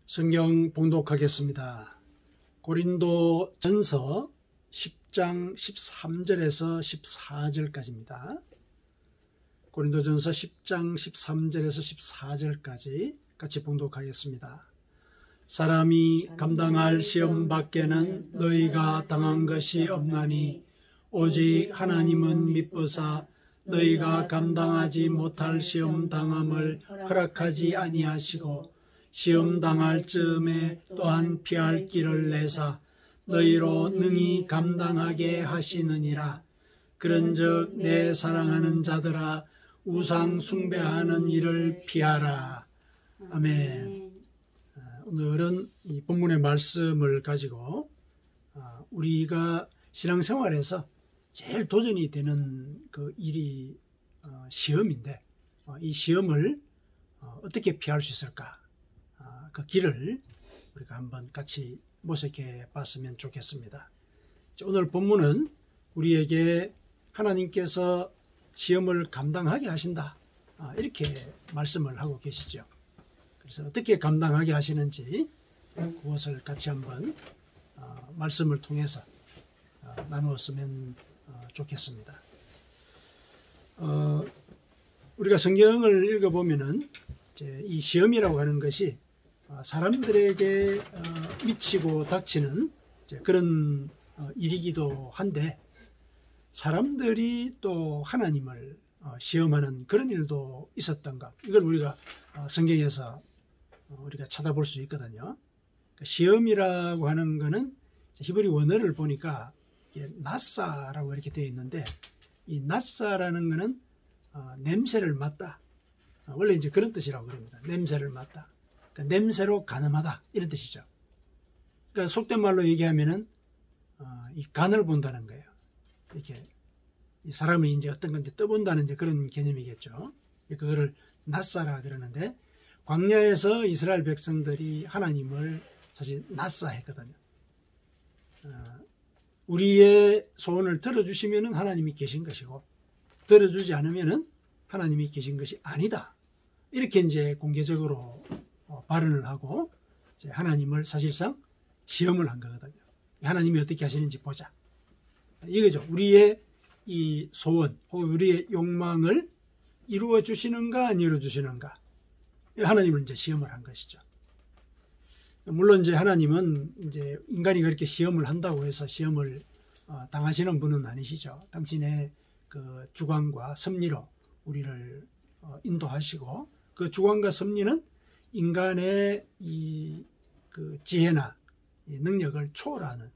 성경 봉독하겠습니다. 고린도 전서 10장 13절에서 14절까지입니다. 고린도 전서 10장 13절에서 14절까지 같이 봉독하겠습니다. 사람이 감당할 시험 밖에는 너희가 당한 것이 없나니 오직 하나님은 미쁘사 너희가 감당하지 못할 시험 당함을 허락하지 아니하시고 시험 당할 즈음에 또한 피할 길을 내사 너희로 능히 감당하게 하시느니라. 그런즉 내 사랑하는 자들아 우상 숭배하는 일을 피하라. 아멘. 오늘은 이 본문의 말씀을 가지고 우리가 신앙생활에서 제일 도전이 되는 그 일이 시험인데 이 시험을 어떻게 피할 수 있을까? 그 길을 우리가 한번 같이 모색해 봤으면 좋겠습니다. 오늘 본문은 우리에게 하나님께서 시험을 감당하게 하신다, 이렇게 말씀을 하고 계시죠. 그래서 어떻게 감당하게 하시는지 그것을 같이 한번 말씀을 통해서 나누었으면 좋겠습니다. 우리가 성경을 읽어보면은 이제 이 시험이라고 하는 것이 사람들에게 미치고 닥치는 그런 일이기도 한데, 사람들이 또 하나님을 시험하는 그런 일도 있었던가, 이걸 우리가 성경에서 우리가 찾아볼 수 있거든요. 시험이라고 하는 것은 히브리 원어를 보니까 나사라고 이렇게 되어 있는데, 이 나사라는 것은 냄새를 맡다, 원래 이제 그런 뜻이라고 그럽니다. 냄새를 맡다. 그러니까 냄새로 가늠하다, 이런 뜻이죠. 그러니까 속된 말로 얘기하면은 이 간을 본다는 거예요. 이렇게 이 사람을 이제 어떤 건지 떠본다는 이제 그런 개념이겠죠. 그거를 나사라 그러는데, 광야에서 이스라엘 백성들이 하나님을 사실 나사했거든요. 우리의 소원을 들어주시면은 하나님이 계신 것이고, 들어주지 않으면은 하나님이 계신 것이 아니다, 이렇게 이제 공개적으로 발언을 하고 이제 하나님을 사실상 시험을 한 거거든요. 하나님이 어떻게 하시는지 보자, 이거죠. 우리의 이 소원 혹은 우리의 욕망을 이루어 주시는가 안 이루어 주시는가, 하나님을 이제 시험을 한 것이죠. 물론 이제 하나님은 이제 인간이 그렇게 시험을 한다고 해서 시험을 당하시는 분은 아니시죠. 당신의 그 주관과 섭리로 우리를 인도하시고, 그 주관과 섭리는 인간의 이 그 지혜나 이 능력을 초월하는,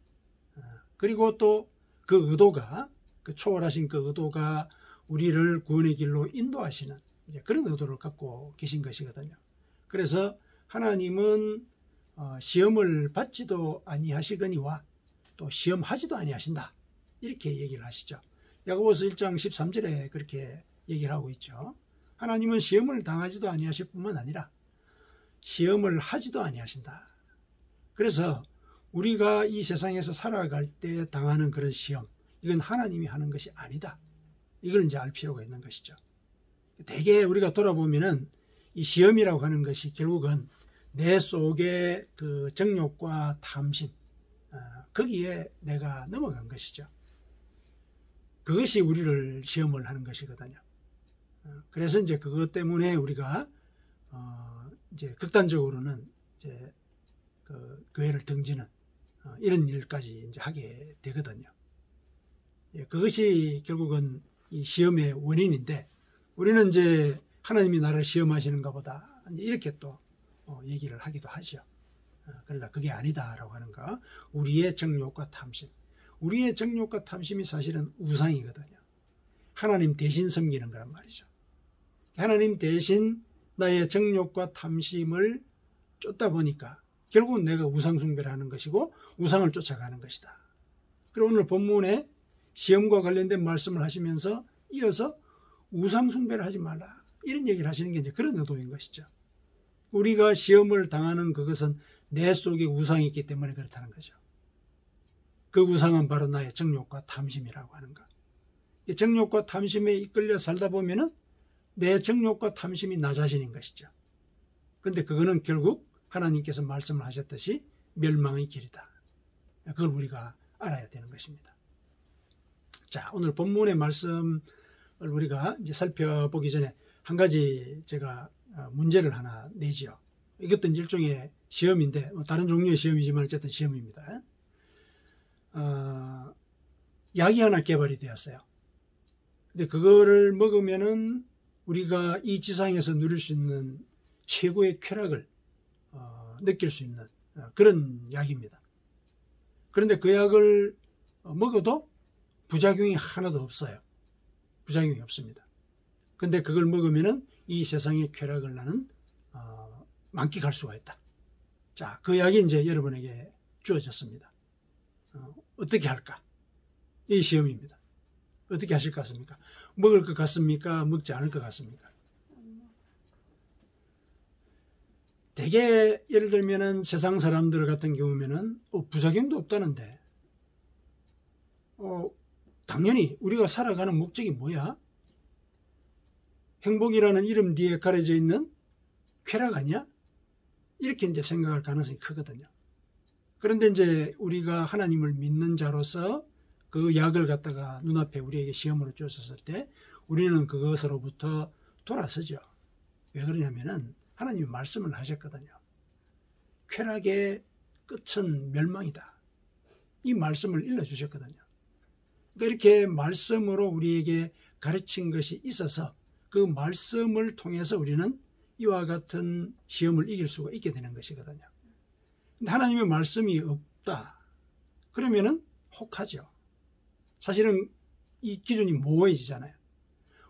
그리고 또 그 의도가, 그 초월하신 그 의도가 우리를 구원의 길로 인도하시는 그런 의도를 갖고 계신 것이거든요. 그래서 하나님은 시험을 받지도 아니하시거니와 또 시험하지도 아니하신다, 이렇게 얘기를 하시죠. 야고보서 1장 13절에 그렇게 얘기를 하고 있죠. 하나님은 시험을 당하지도 아니하실 뿐만 아니라 시험을 하지도 아니하신다. 그래서 우리가 이 세상에서 살아갈 때 당하는 그런 시험, 이건 하나님이 하는 것이 아니다, 이걸 이제 알 필요가 있는 것이죠. 대개 우리가 돌아보면은 이 시험이라고 하는 것이 결국은 내 속의 그 정욕과 탐심, 거기에 내가 넘어간 것이죠. 그것이 우리를 시험을 하는 것이거든요. 그래서 이제 그것 때문에 우리가 이제 극단적으로는 이제 그 교회를 등지는 이런 일까지 이제 하게 되거든요. 그것이 결국은 이 시험의 원인인데, 우리는 이제 하나님이 나를 시험하시는가 보다 이렇게 또 얘기를 하기도 하죠. 그러나 그게 아니다라고 하는 거, 우리의 정욕과 탐심, 우리의 정욕과 탐심이 사실은 우상이거든요. 하나님 대신 섬기는 거란 말이죠. 하나님 대신 나의 정욕과 탐심을 쫓다 보니까 결국은 내가 우상 숭배를 하는 것이고 우상을 쫓아가는 것이다. 그리고 오늘 본문에 시험과 관련된 말씀을 하시면서 이어서 우상 숭배를 하지 말라, 이런 얘기를 하시는 게 이제 그런 의도인 것이죠. 우리가 시험을 당하는 그것은 내 속에 우상이 있기 때문에 그렇다는 거죠. 그 우상은 바로 나의 정욕과 탐심이라고 하는 것. 이 정욕과 탐심에 이끌려 살다 보면은 내 정욕과 탐심이 나 자신인 것이죠. 그런데 그거는 결국 하나님께서 말씀을 하셨듯이 멸망의 길이다. 그걸 우리가 알아야 되는 것입니다. 자, 오늘 본문의 말씀을 우리가 이제 살펴보기 전에 한 가지 제가 문제를 하나 내지요. 이것도 일종의 시험인데, 다른 종류의 시험이지만 어쨌든 시험입니다. 약이 하나 개발이 되었어요. 근데 그거를 먹으면은 우리가 이 지상에서 누릴 수 있는 최고의 쾌락을 느낄 수 있는 그런 약입니다. 그런데 그 약을 먹어도 부작용이 하나도 없어요. 부작용이 없습니다. 근데 그걸 먹으면은 이 세상의 쾌락을 나는 만끽할 수가 있다. 자, 그 약이 이제 여러분에게 주어졌습니다. 어떻게 할까? 이 시험입니다. 어떻게 하실 것 같습니까? 먹을 것 같습니까? 먹지 않을 것 같습니까? 대개 예를 들면은 세상 사람들 같은 경우면은 부작용도 없다는데 당연히 우리가 살아가는 목적이 뭐야? 행복이라는 이름 뒤에 가려져 있는 쾌락 아니야? 이렇게 이제 생각할 가능성이 크거든요. 그런데 이제 우리가 하나님을 믿는 자로서 그 약을 갖다가 눈앞에 우리에게 시험으로 주었을 때 우리는 그것으로부터 돌아서죠. 왜 그러냐면은 하나님이 말씀을 하셨거든요. 쾌락의 끝은 멸망이다. 이 말씀을 일러주셨거든요. 그러니까 이렇게 말씀으로 우리에게 가르친 것이 있어서 그 말씀을 통해서 우리는 이와 같은 시험을 이길 수가 있게 되는 것이거든요. 근데 하나님의 말씀이 없다. 그러면은 혹하죠. 사실은 이 기준이 모호해지잖아요.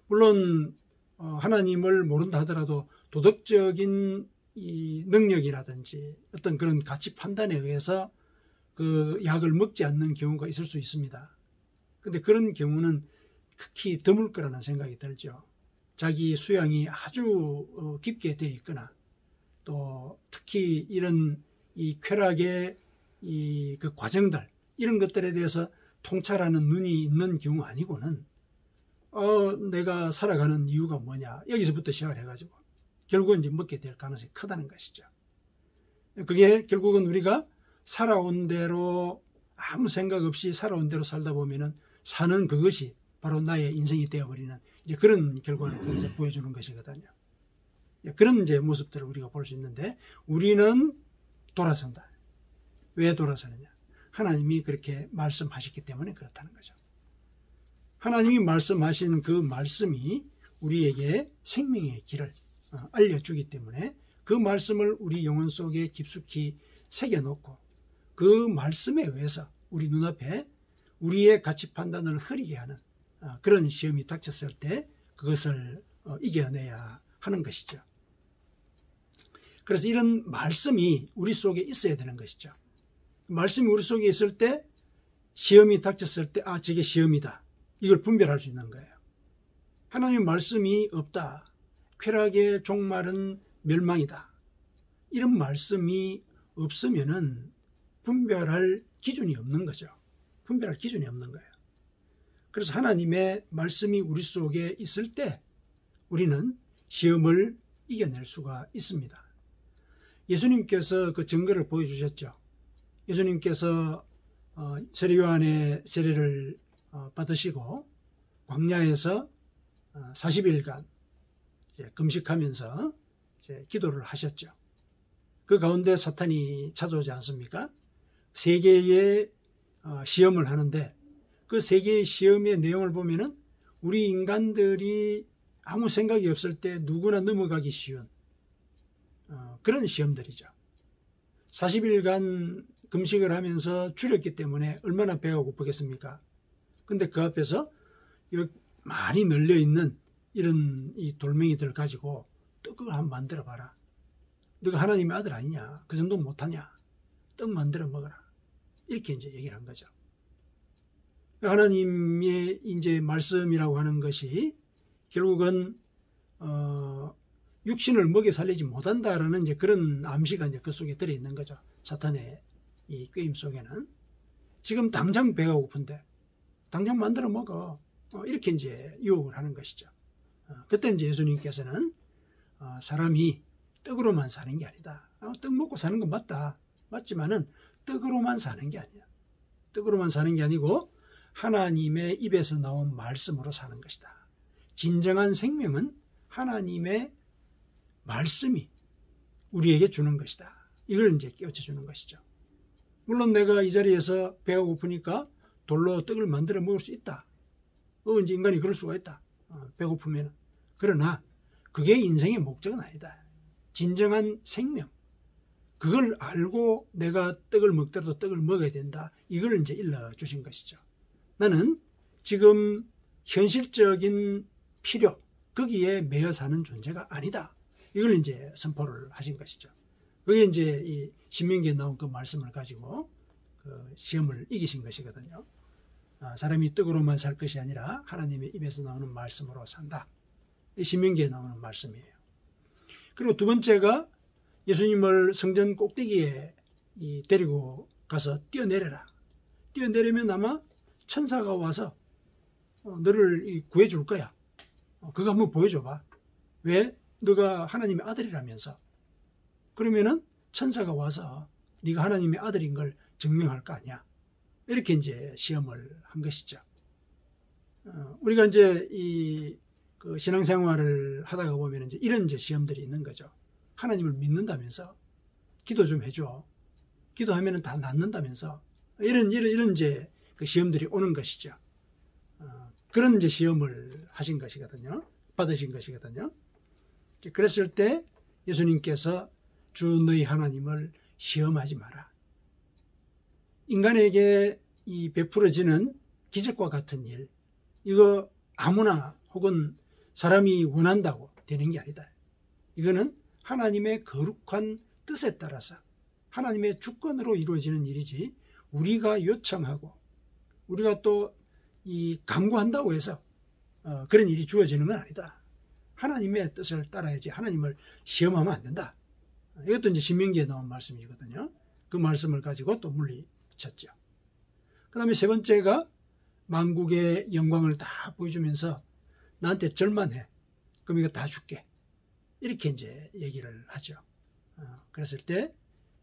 물론 하나님을 모른다 하더라도 도덕적인 이 능력이라든지 어떤 그런 가치 판단에 의해서 그 약을 먹지 않는 경우가 있을 수 있습니다. 근데 그런 경우는 극히 드물 거라는 생각이 들죠. 자기 수양이 아주 깊게 되어 있거나 또 특히 이런 이 쾌락의 이 그 과정들 이런 것들에 대해서 통찰하는 눈이 있는 경우 아니고는 내가 살아가는 이유가 뭐냐 여기서부터 시작을 해가지고 결국은 이제 먹게 될 가능성이 크다는 것이죠. 그게 결국은 우리가 살아온 대로 아무 생각 없이 살아온 대로 살다 보면은 사는 그것이 바로 나의 인생이 되어버리는 이제 그런 결과를 거기서 보여주는 것이거든요. 그런 이제 모습들을 우리가 볼 수 있는데 우리는 돌아선다. 왜 돌아서느냐? 하나님이 그렇게 말씀하셨기 때문에 그렇다는 거죠. 하나님이 말씀하신 그 말씀이 우리에게 생명의 길을 알려주기 때문에 그 말씀을 우리 영혼 속에 깊숙이 새겨놓고 그 말씀에 의해서 우리 눈앞에 우리의 가치 판단을 흐리게 하는 그런 시험이 닥쳤을 때 그것을 이겨내야 하는 것이죠. 그래서 이런 말씀이 우리 속에 있어야 되는 것이죠. 말씀이 우리 속에 있을 때 시험이 닥쳤을 때 저게 시험이다. 이걸 분별할 수 있는 거예요. 하나님의 말씀이 없다. 쾌락의 종말은 멸망이다. 이런 말씀이 없으면은 분별할 기준이 없는 거죠. 분별할 기준이 없는 거예요. 그래서 하나님의 말씀이 우리 속에 있을 때 우리는 시험을 이겨낼 수가 있습니다. 예수님께서 그 증거를 보여주셨죠. 예수님께서 세례요한의 세례를 받으시고 광야에서 40일간 금식하면서 기도를 하셨죠. 그 가운데 사탄이 찾아오지 않습니까? 세 개의 시험을 하는데 그 세 개의 시험의 내용을 보면은 우리 인간들이 아무 생각이 없을 때 누구나 넘어가기 쉬운 그런 시험들이죠. 40일간 금식을 하면서 줄였기 때문에 얼마나 배가 고프겠습니까? 근데 그 앞에서 많이 널려있는 이런 이 돌멩이들을 가지고 떡을 한번 만들어 봐라. 너가 하나님의 아들 아니냐? 그 정도 못하냐? 떡 만들어 먹어라. 이렇게 이제 얘기를 한 거죠. 하나님의 이제 말씀이라고 하는 것이 결국은 육신을 먹여 살리지 못한다라는 이제 그런 암시가 이제 그 속에 들어 있는 거죠. 사탄의 이 꾀임 속에는 지금 당장 배가 고픈데 당장 만들어 먹어. 이렇게 이제 유혹을 하는 것이죠. 그때 이제 예수님께서는 사람이 떡으로만 사는 게 아니다. 떡 먹고 사는 건 맞다. 맞지만은 떡으로만 사는 게 아니야. 떡으로만 사는 게 아니고 하나님의 입에서 나온 말씀으로 사는 것이다. 진정한 생명은 하나님의 말씀이 우리에게 주는 것이다. 이걸 이제 깨우쳐 주는 것이죠. 물론 내가 이 자리에서 배가 고프니까 돌로 떡을 만들어 먹을 수 있다. 이제 인간이 그럴 수가 있다. 배고프면. 그러나 그게 인생의 목적은 아니다. 진정한 생명. 그걸 알고 내가 떡을 먹더라도 떡을 먹어야 된다. 이걸 이제 일러주신 것이죠. 나는 지금 현실적인 필요, 거기에 매여 사는 존재가 아니다. 이걸 이제 선포를 하신 것이죠. 그게 이제 이 신명기에 나온 그 말씀을 가지고 그 시험을 이기신 것이거든요. 사람이 떡으로만 살 것이 아니라 하나님의 입에서 나오는 말씀으로 산다. 이 신명기에 나오는 말씀이에요. 그리고 두 번째가 예수님을 성전 꼭대기에 데리고 가서 뛰어내려라. 뛰어내리면 아마 천사가 와서 너를 구해줄 거야. 그거 한번 보여줘봐. 왜? 너가 하나님의 아들이라면서. 그러면은 천사가 와서 네가 하나님의 아들인 걸 증명할 거 아니야. 이렇게 이제 시험을 한 것이죠. 우리가 이제 그 신앙생활을 하다가 보면 이제 이런 이제 시험들이 있는 거죠. 하나님을 믿는다면서 기도 좀 해줘. 기도하면은 다 낫는다면서 이런 이제 그 시험들이 오는 것이죠. 그런 이제 시험을 하신 것이거든요. 받으신 것이거든요. 그랬을 때 예수님께서 주 너희 하나님을 시험하지 마라. 인간에게 이 베풀어지는 기적과 같은 일, 이거 아무나 혹은 사람이 원한다고 되는 게 아니다. 이거는 하나님의 거룩한 뜻에 따라서 하나님의 주권으로 이루어지는 일이지 우리가 요청하고 우리가 또 강구한다고 해서 그런 일이 주어지는 건 아니다. 하나님의 뜻을 따라야지 하나님을 시험하면 안 된다. 이것도 이제 신명기에 나온 말씀이거든요. 그 말씀을 가지고 또 물리쳤죠. 그 다음에 세 번째가 만국의 영광을 다 보여주면서 나한테 절만 해. 그럼 이거 다 줄게. 이렇게 이제 얘기를 하죠. 그랬을 때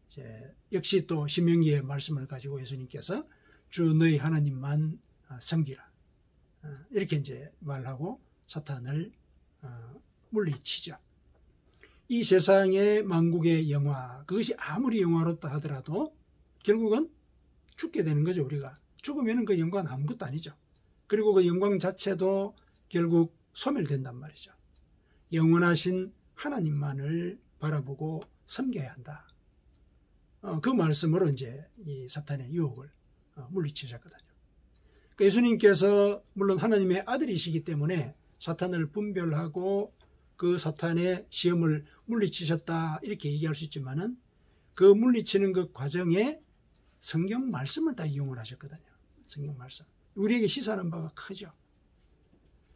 이제 역시 또 신명기의 말씀을 가지고 예수님께서 주 너희 하나님만 섬기라. 이렇게 이제 말하고 사탄을 물리치죠. 이 세상의 만국의 영화, 그것이 아무리 영화롭다 하더라도 결국은 죽게 되는 거죠. 우리가 죽으면 그 영광은 아무것도 아니죠. 그리고 그 영광 자체도 결국 소멸된단 말이죠. 영원하신 하나님만을 바라보고 섬겨야 한다. 그 말씀으로 이제 이 사탄의 유혹을 물리치셨거든요. 그러니까 예수님께서 물론 하나님의 아들이시기 때문에 사탄을 분별하고 그 사탄의 시험을 물리치셨다 이렇게 얘기할 수 있지만은 그 물리치는 그 과정에 성경 말씀을 다 이용을 하셨거든요. 성경 말씀. 우리에게 시사하는 바가 크죠.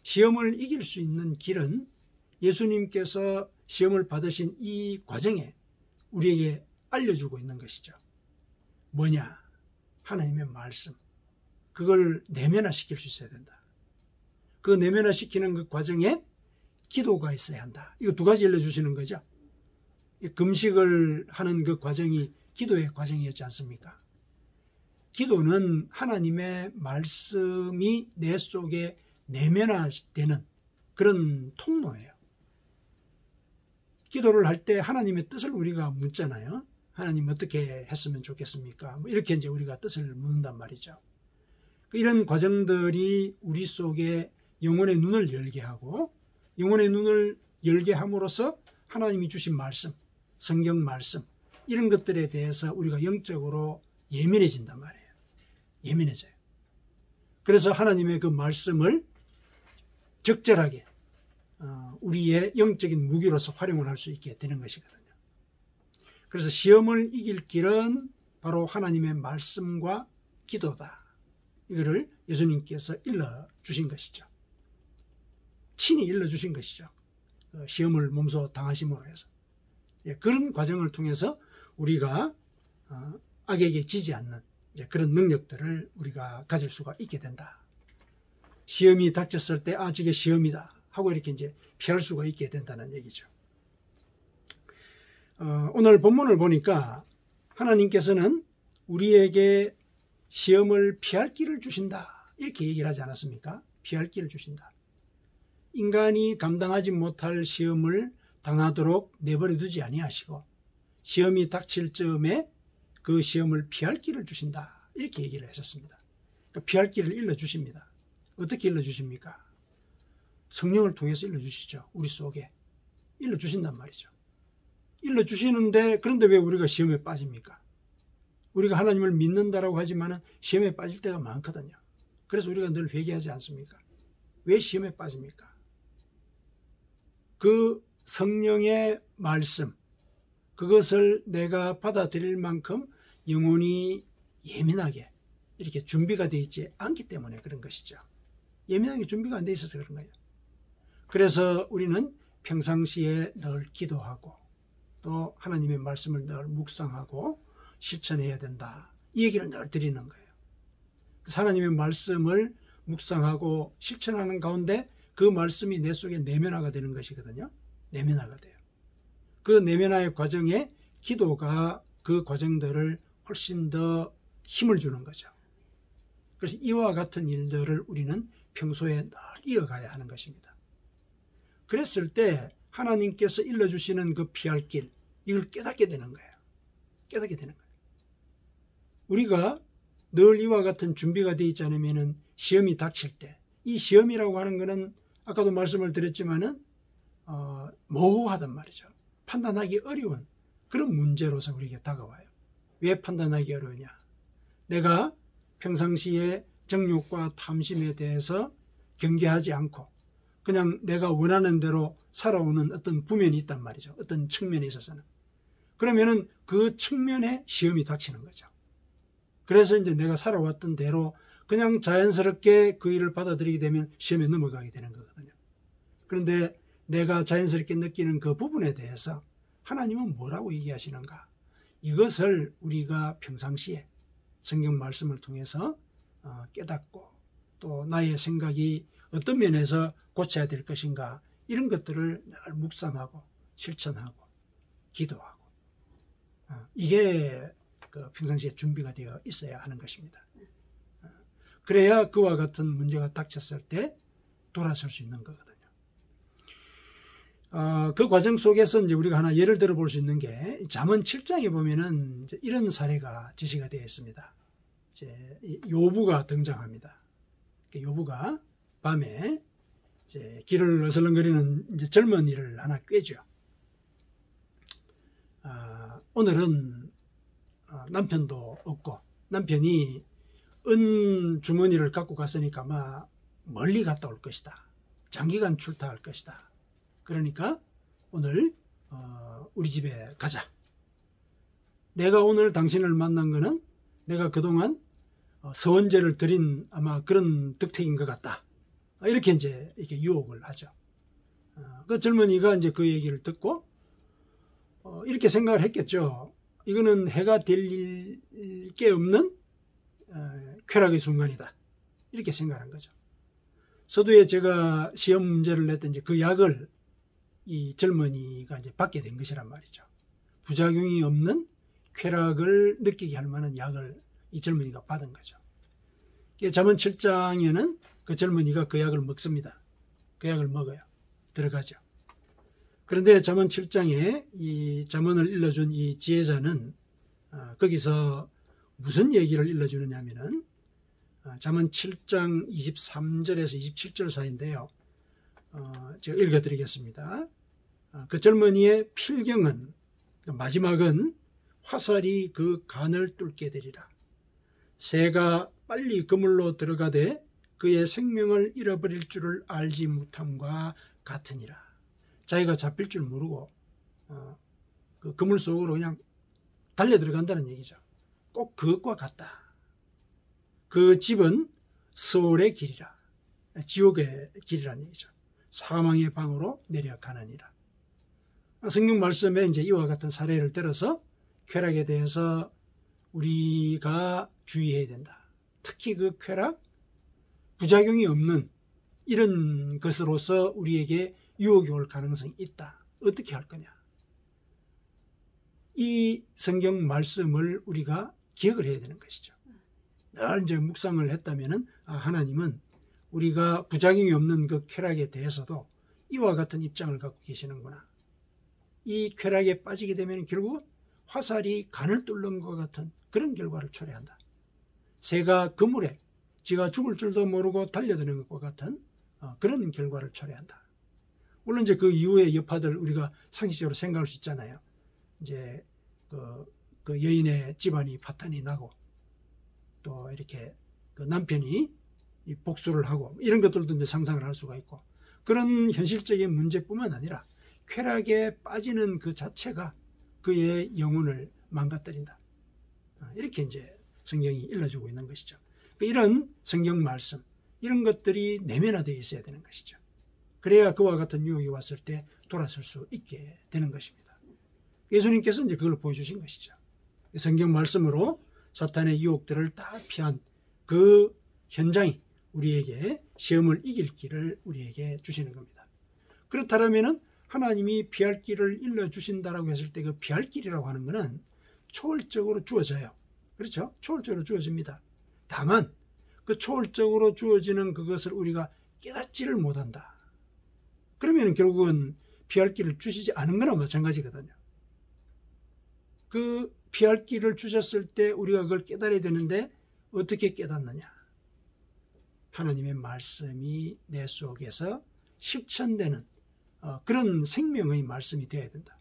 시험을 이길 수 있는 길은 예수님께서 시험을 받으신 이 과정에 우리에게 알려주고 있는 것이죠. 뭐냐? 하나님의 말씀. 그걸 내면화시킬 수 있어야 된다. 그 내면화시키는 그 과정에 기도가 있어야 한다. 이거 두 가지 알려주시는 거죠. 금식을 하는 그 과정이 기도의 과정이었지 않습니까? 기도는 하나님의 말씀이 내 속에 내면화되는 그런 통로예요. 기도를 할 때 하나님의 뜻을 우리가 묻잖아요. 하나님 어떻게 했으면 좋겠습니까? 이렇게 이제 우리가 뜻을 묻는단 말이죠. 이런 과정들이 우리 속에 영혼의 눈을 열게 하고 영혼의 눈을 열게 함으로써 하나님이 주신 말씀, 성경 말씀 이런 것들에 대해서 우리가 영적으로 예민해진단 말이에요. 예민해져요. 그래서 하나님의 그 말씀을 적절하게 우리의 영적인 무기로서 활용을 할 수 있게 되는 것이거든요. 그래서 시험을 이길 길은 바로 하나님의 말씀과 기도다. 이거를 예수님께서 일러주신 것이죠. 친히 일러주신 것이죠. 시험을 몸소 당하심으로 해서. 그런 과정을 통해서 우리가 악에게 지지 않는 그런 능력들을 우리가 가질 수가 있게 된다. 시험이 닥쳤을 때 저게 시험이다 하고 이렇게 이제 피할 수가 있게 된다는 얘기죠. 오늘 본문을 보니까 하나님께서는 우리에게 시험을 피할 길을 주신다 이렇게 얘기를 하지 않았습니까? 피할 길을 주신다. 인간이 감당하지 못할 시험을 당하도록 내버려 두지 아니하시고 시험이 닥칠 즈음에 그 시험을 피할 길을 주신다 이렇게 얘기를 하셨습니다. 그러니까 피할 길을 일러주십니다. 어떻게 일러주십니까? 성령을 통해서 일러주시죠. 우리 속에 일러주신단 말이죠. 일러주시는데 그런데 왜 우리가 시험에 빠집니까? 우리가 하나님을 믿는다라고 하지만 시험에 빠질 때가 많거든요. 그래서 우리가 늘 회개하지 않습니까? 왜 시험에 빠집니까? 그 성령의 말씀, 그것을 내가 받아들일 만큼 영혼이 예민하게 이렇게 준비가 되어 있지 않기 때문에 그런 것이죠. 예민하게 준비가 안 돼 있어서 그런 거예요. 그래서 우리는 평상시에 늘 기도하고 또 하나님의 말씀을 늘 묵상하고 실천해야 된다. 이 얘기를 늘 드리는 거예요. 하나님의 말씀을 묵상하고 실천하는 가운데 그 말씀이 내 속에 내면화가 되는 것이거든요. 내면화가 돼요. 그 내면화의 과정에 기도가 그 과정들을 훨씬 더 힘을 주는 거죠. 그래서 이와 같은 일들을 우리는 평소에 늘 이어가야 하는 것입니다. 그랬을 때 하나님께서 일러주시는 그 피할 길, 이걸 깨닫게 되는 거예요. 깨닫게 되는 거예요. 우리가 늘 이와 같은 준비가 되어 있지 않으면 시험이 닥칠 때, 이 시험이라고 하는 것은 아까도 말씀을 드렸지만은 모호하단 말이죠. 판단하기 어려운 그런 문제로서 우리에게 다가와요. 왜 판단하기 어려우냐? 내가 평상시에 정욕과 탐심에 대해서 경계하지 않고 그냥 내가 원하는 대로 살아오는 어떤 부면이 있단 말이죠. 어떤 측면에 있어서는. 그러면은 그 측면에 시험이 닥치는 거죠. 그래서 이제 내가 살아왔던 대로 그냥 자연스럽게 그 일을 받아들이게 되면 시험에 넘어가게 되는 거거든요. 그런데 내가 자연스럽게 느끼는 그 부분에 대해서 하나님은 뭐라고 얘기하시는가? 이것을 우리가 평상시에 성경 말씀을 통해서 깨닫고 또 나의 생각이 어떤 면에서 고쳐야 될 것인가 이런 것들을 늘 묵상하고 실천하고 기도하고 이게 그 평상시에 준비가 되어 있어야 하는 것입니다. 그래야 그와 같은 문제가 닥쳤을 때 돌아설 수 있는 거거든요. 그 과정 속에서 이제 우리가 하나 예를 들어 볼 수 있는 게 잠언 7장에 보면은 이제 이런 사례가 제시가 되어 있습니다. 이제 요부가 등장합니다. 요부가 밤에 이제 길을 어슬렁거리는 이제 젊은이를 하나 꿰죠. 오늘은 남편도 없고 남편이 은 주머니를 갖고 갔으니까 아마 멀리 갔다 올 것이다. 장기간 출타할 것이다. 그러니까 오늘 우리 집에 가자. 내가 오늘 당신을 만난 거는 내가 그동안 서원제를 드린 아마 그런 덕택인 것 같다. 이렇게 이제 이렇게 유혹을 하죠. 그 젊은이가 이제 그 얘기를 듣고 이렇게 생각을 했겠죠. 이거는 해가 될 게 없는 쾌락의 순간이다. 이렇게 생각한 거죠. 서두에 제가 시험 문제를 냈던 이제 그 약을 이 젊은이가 이제 받게 된 것이란 말이죠. 부작용이 없는 쾌락을 느끼게 할 만한 약을 이 젊은이가 받은 거죠. 잠언 7장에는 그 젊은이가 그 약을 먹습니다. 그 약을 먹어요. 들어가죠. 그런데 잠언 7장에 이 잠언을 일러준 이 지혜자는 거기서 무슨 얘기를 일러주느냐 하면은 잠언 7장 23절에서 27절 사이인데요. 제가 읽어드리겠습니다. 그 젊은이의 필경은 마지막은 화살이 그 간을 뚫게 되리라. 새가 빨리 그물로 들어가되 그의 생명을 잃어버릴 줄을 알지 못함과 같으니라. 자기가 잡힐 줄 모르고 그 그물 속으로 그냥 달려 들어간다는 얘기죠. 꼭 그것과 같다. 그 집은 스올의 길이라. 지옥의 길이라는 얘기죠. 사망의 방으로 내려가느니라. 성경 말씀에 이제 이와 같은 사례를 들어서 쾌락에 대해서 우리가 주의해야 된다. 특히 그 쾌락, 부작용이 없는 이런 것으로서 우리에게 유혹이 올 가능성이 있다. 어떻게 할 거냐? 이 성경 말씀을 우리가 기억을 해야 되는 것이죠. 늘 이제 묵상을 했다면은 하나님은 우리가 부작용이 없는 그 쾌락에 대해서도 이와 같은 입장을 갖고 계시는구나. 이 쾌락에 빠지게 되면 결국 화살이 간을 뚫는 것 같은 그런 결과를 초래한다. 새가 그물에 지가 죽을 줄도 모르고 달려드는 것과 같은 그런 결과를 초래한다. 물론 이제 그 이후의 여파들 우리가 상식적으로 생각할 수 있잖아요. 이제 그 여인의 집안이 파탄이 나고 또 이렇게 그 남편이 이 복수를 하고 이런 것들도 이제 상상을 할 수가 있고 그런 현실적인 문제뿐만 아니라 쾌락에 빠지는 그 자체가 그의 영혼을 망가뜨린다. 이렇게 이제 성경이 일러주고 있는 것이죠. 이런 성경 말씀, 이런 것들이 내면화되어 있어야 되는 것이죠. 그래야 그와 같은 유혹이 왔을 때 돌아설 수 있게 되는 것입니다. 예수님께서 이제 그걸 보여주신 것이죠. 성경 말씀으로 사탄의 유혹들을 다 피한 그 현장이 우리에게 시험을 이길 길을 우리에게 주시는 겁니다. 그렇다면 하나님이 피할 길을 일러주신다라고 했을 때 그 피할 길이라고 하는 것은 초월적으로 주어져요. 그렇죠? 초월적으로 주어집니다. 다만 그 초월적으로 주어지는 그것을 우리가 깨닫지를 못한다. 그러면 결국은 피할 길을 주시지 않은 거나 마찬가지거든요. 그 피할 길을 주셨을 때 우리가 그걸 깨달아야 되는데 어떻게 깨닫느냐? 하나님의 말씀이 내 속에서 실천되는 그런 생명의 말씀이 되어야 된다.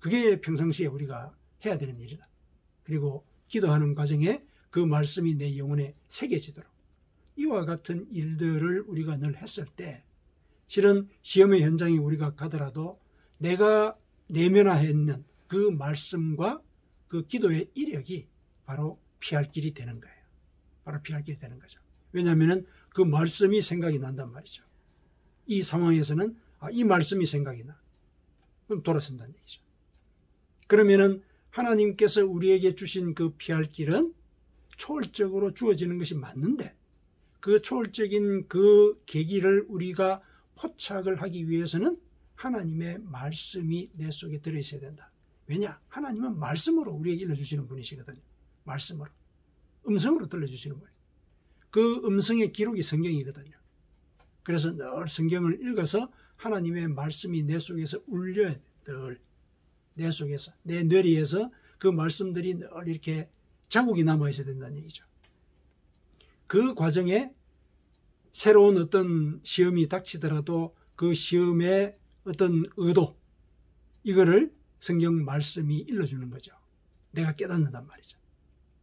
그게 평상시에 우리가 해야 되는 일이다. 그리고 기도하는 과정에 그 말씀이 내 영혼에 새겨지도록 이와 같은 일들을 우리가 늘 했을 때 실은 시험의 현장에 우리가 가더라도 내가 내면화했는 그 말씀과 그 기도의 이력이 바로 피할 길이 되는 거예요. 바로 피할 길이 되는 거죠. 왜냐하면 그 말씀이 생각이 난단 말이죠. 이 상황에서는 이 말씀이 생각이 나. 그럼 돌아선다는 얘기죠. 그러면은 하나님께서 우리에게 주신 그 피할 길은 초월적으로 주어지는 것이 맞는데 그 초월적인 그 계기를 우리가 포착을 하기 위해서는 하나님의 말씀이 내 속에 들어있어야 된다. 왜냐? 하나님은 말씀으로 우리에게 일러주시는 분이시거든요. 말씀으로. 음성으로 들려주시는 분이에요. 그 음성의 기록이 성경이거든요. 그래서 늘 성경을 읽어서 하나님의 말씀이 내 속에서 울려야 돼. 늘. 내 속에서. 내 뇌리에서 그 말씀들이 늘 이렇게 자국이 남아있어야 된다는 얘기죠. 그 과정에 새로운 어떤 시험이 닥치더라도 그 시험의 어떤 의도, 이거를 성경 말씀이 일러주는 거죠. 내가 깨닫는단 말이죠.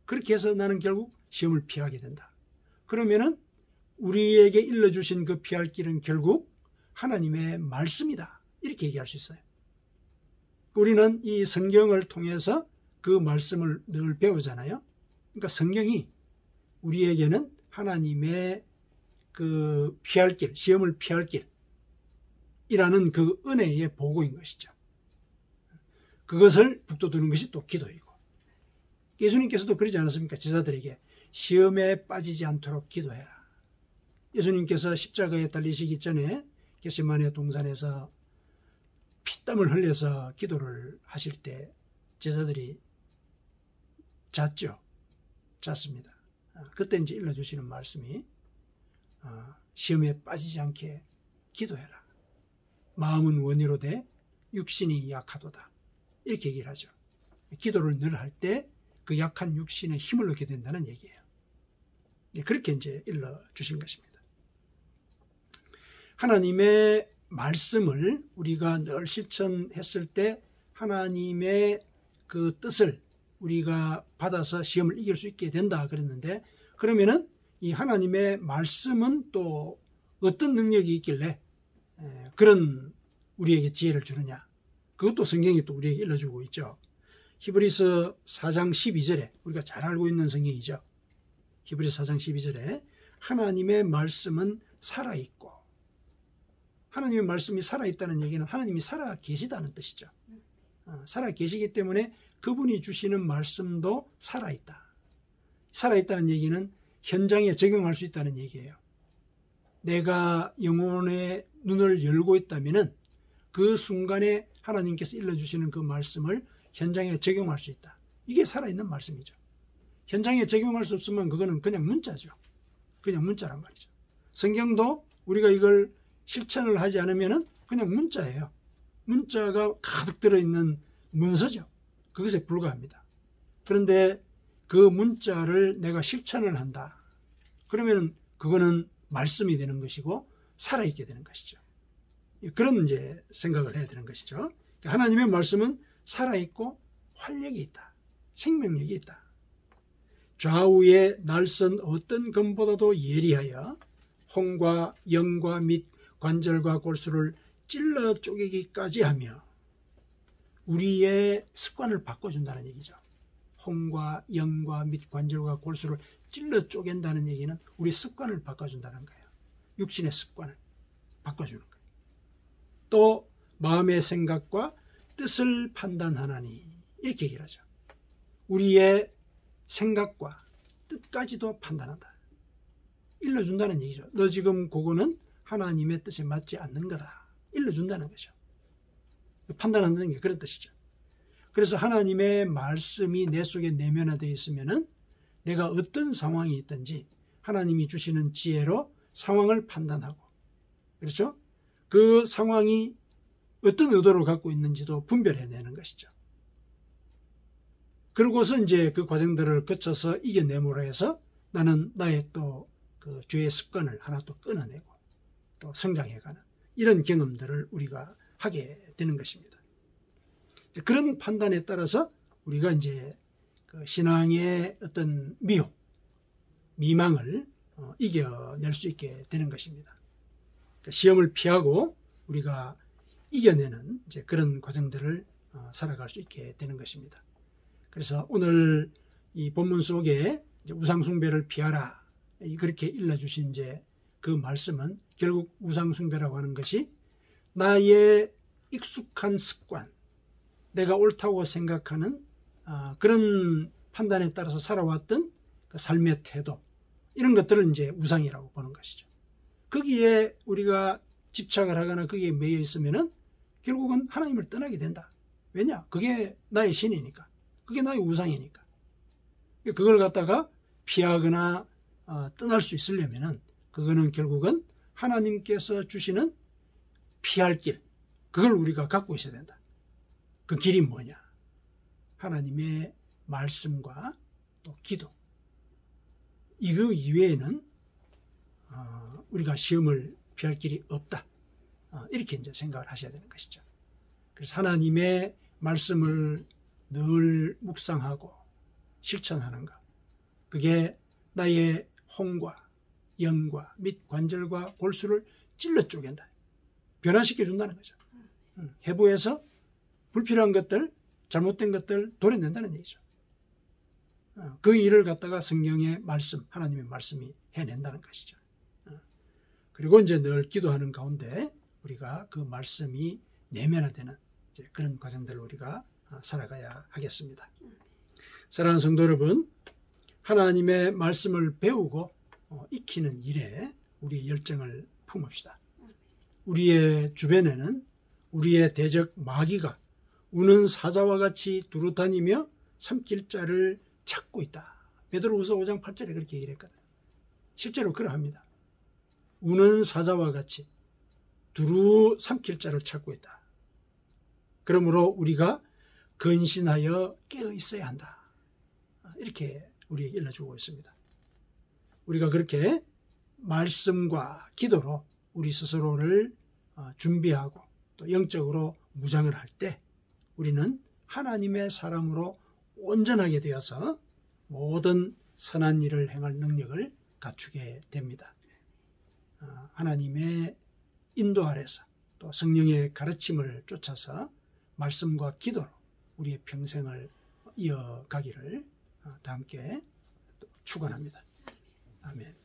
그렇게 해서 나는 결국 시험을 피하게 된다. 그러면은 우리에게 일러주신 그 피할 길은 결국 하나님의 말씀이다. 이렇게 얘기할 수 있어요. 우리는 이 성경을 통해서 그 말씀을 늘 배우잖아요. 그러니까 성경이 우리에게는 하나님의 그 피할 길, 시험을 피할 길이라는 그 은혜의 보고인 것이죠. 그것을 북돋우는 것이 또 기도이고. 예수님께서도 그러지 않았습니까? 제자들에게 시험에 빠지지 않도록 기도해라. 예수님께서 십자가에 달리시기 전에 겟세마네 동산에서 피땀을 흘려서 기도를 하실 때 제자들이 잤습니다. 그때 이제 일러주시는 말씀이 시험에 빠지지 않게 기도해라. 마음은 원이로 돼 육신이 약하도다. 이렇게 얘기를 하죠. 기도를 늘 할 때 그 약한 육신에 힘을 얻게 된다는 얘기예요. 그렇게 이제 일러주신 것입니다. 하나님의 말씀을 우리가 늘 실천했을 때 하나님의 그 뜻을 우리가 받아서 시험을 이길 수 있게 된다 그랬는데, 그러면은 이 하나님의 말씀은 또 어떤 능력이 있길래 그런 우리에게 지혜를 주느냐, 그것도 성경이 또 우리에게 일러주고 있죠. 히브리서 4장 12절에 우리가 잘 알고 있는 성경이죠. 히브리서 4장 12절에 하나님의 말씀은 살아있고, 하나님의 말씀이 살아있다는 얘기는 하나님이 살아계시다는 뜻이죠. 살아계시기 때문에 그분이 주시는 말씀도 살아있다. 살아있다는 얘기는 현장에 적용할 수 있다는 얘기예요. 내가 영혼의 눈을 열고 있다면 그 순간에 하나님께서 일러주시는 그 말씀을 현장에 적용할 수 있다. 이게 살아있는 말씀이죠. 현장에 적용할 수 없으면 그거는 그냥 문자죠. 그냥 문자란 말이죠. 성경도 우리가 이걸 실천을 하지 않으면 그냥 문자예요. 문자가 가득 들어있는 문서죠. 그것에 불과합니다. 그런데 그 문자를 내가 실천을 한다. 그러면 그거는 말씀이 되는 것이고 살아있게 되는 것이죠. 그런 이제 생각을 해야 되는 것이죠. 하나님의 말씀은 살아있고 활력이 있다. 생명력이 있다. 좌우의 날선 어떤 검보다도 예리하여 홍과 영과 및 관절과 골수를 찔러 쪼개기까지 하며 우리의 습관을 바꿔준다는 얘기죠. 홍과 영과 및 관절과 골수를 찔러 쪼갠다는 얘기는 우리 습관을 바꿔준다는 거예요. 육신의 습관을 바꿔주는 거예요. 또 마음의 생각과 뜻을 판단하나니 이렇게 얘기를 하죠. 우리의 생각과 뜻까지도 판단한다. 일러준다는 얘기죠. 너 지금 그거는 하나님의 뜻에 맞지 않는 거다. 일러준다는 거죠. 판단한다는 게 그런 뜻이죠. 그래서 하나님의 말씀이 내 속에 내면화되어 있으면은 내가 어떤 상황이 있든지 하나님이 주시는 지혜로 상황을 판단하고, 그렇죠? 그 상황이 어떤 의도를 갖고 있는지도 분별해내는 것이죠. 그러고서 이제 그 과정들을 거쳐서 이겨내므로 해서 나는 나의 또 그 죄의 습관을 하나 또 끊어내고 또 성장해가는 이런 경험들을 우리가 하게 되는 것입니다. 그런 판단에 따라서 우리가 이제 그 신앙의 어떤 미혹, 미망을 이겨낼 수 있게 되는 것입니다. 시험을 피하고 우리가 이겨내는 이제 그런 과정들을 살아갈 수 있게 되는 것입니다. 그래서 오늘 이 본문 속에 이제 우상숭배를 피하라 그렇게 일러주신 이제 그 말씀은 결국 우상숭배라고 하는 것이 나의 익숙한 습관, 내가 옳다고 생각하는 그런 판단에 따라서 살아왔던 그 삶의 태도, 이런 것들을 이제 우상이라고 보는 것이죠. 거기에 우리가 집착을 하거나 거기에 매여 있으면은 결국은 하나님을 떠나게 된다. 왜냐? 그게 나의 신이니까. 그게 나의 우상이니까. 그걸 갖다가 피하거나 떠날 수 있으려면은 그거는 결국은 하나님께서 주시는 피할 길, 그걸 우리가 갖고 있어야 된다. 그 길이 뭐냐? 하나님의 말씀과 또 기도. 이거 이외에는 우리가 시험을 피할 길이 없다. 이렇게 이제 생각을 하셔야 되는 것이죠. 그래서 하나님의 말씀을 늘 묵상하고 실천하는 것. 그게 나의 홍과 영과 및 관절과 골수를 찔러 쪼갠다. 변화시켜 준다는 거죠. 해부해서 불필요한 것들, 잘못된 것들 도려낸다는 얘기죠. 그 일을 갖다가 성경의 말씀, 하나님의 말씀이 해낸다는 것이죠. 그리고 이제 늘 기도하는 가운데 우리가 그 말씀이 내면화되는 이제 그런 과정들을 우리가 살아가야 하겠습니다. 사랑하는 성도 여러분, 하나님의 말씀을 배우고 익히는 일에 우리의 열정을 품읍시다. 우리의 주변에는 우리의 대적 마귀가 우는 사자와 같이 두루다니며 삼킬 자를 찾고 있다. 베드로후서 5장 8절에 그렇게 얘기를 했거든요. 실제로 그러합니다. 우는 사자와 같이 두루 삼킬 자를 찾고 있다. 그러므로 우리가 근신하여 깨어 있어야 한다. 이렇게 우리에게 일러주고 있습니다. 우리가 그렇게 말씀과 기도로 우리 스스로를 준비하고 또 영적으로 무장을 할 때 우리는 하나님의 사람으로 온전하게 되어서 모든 선한 일을 행할 능력을 갖추게 됩니다. 하나님의 인도 아래서 또 성령의 가르침을 쫓아서 말씀과 기도로 우리의 평생을 이어가기를 다 함께 축원합니다. 아멘.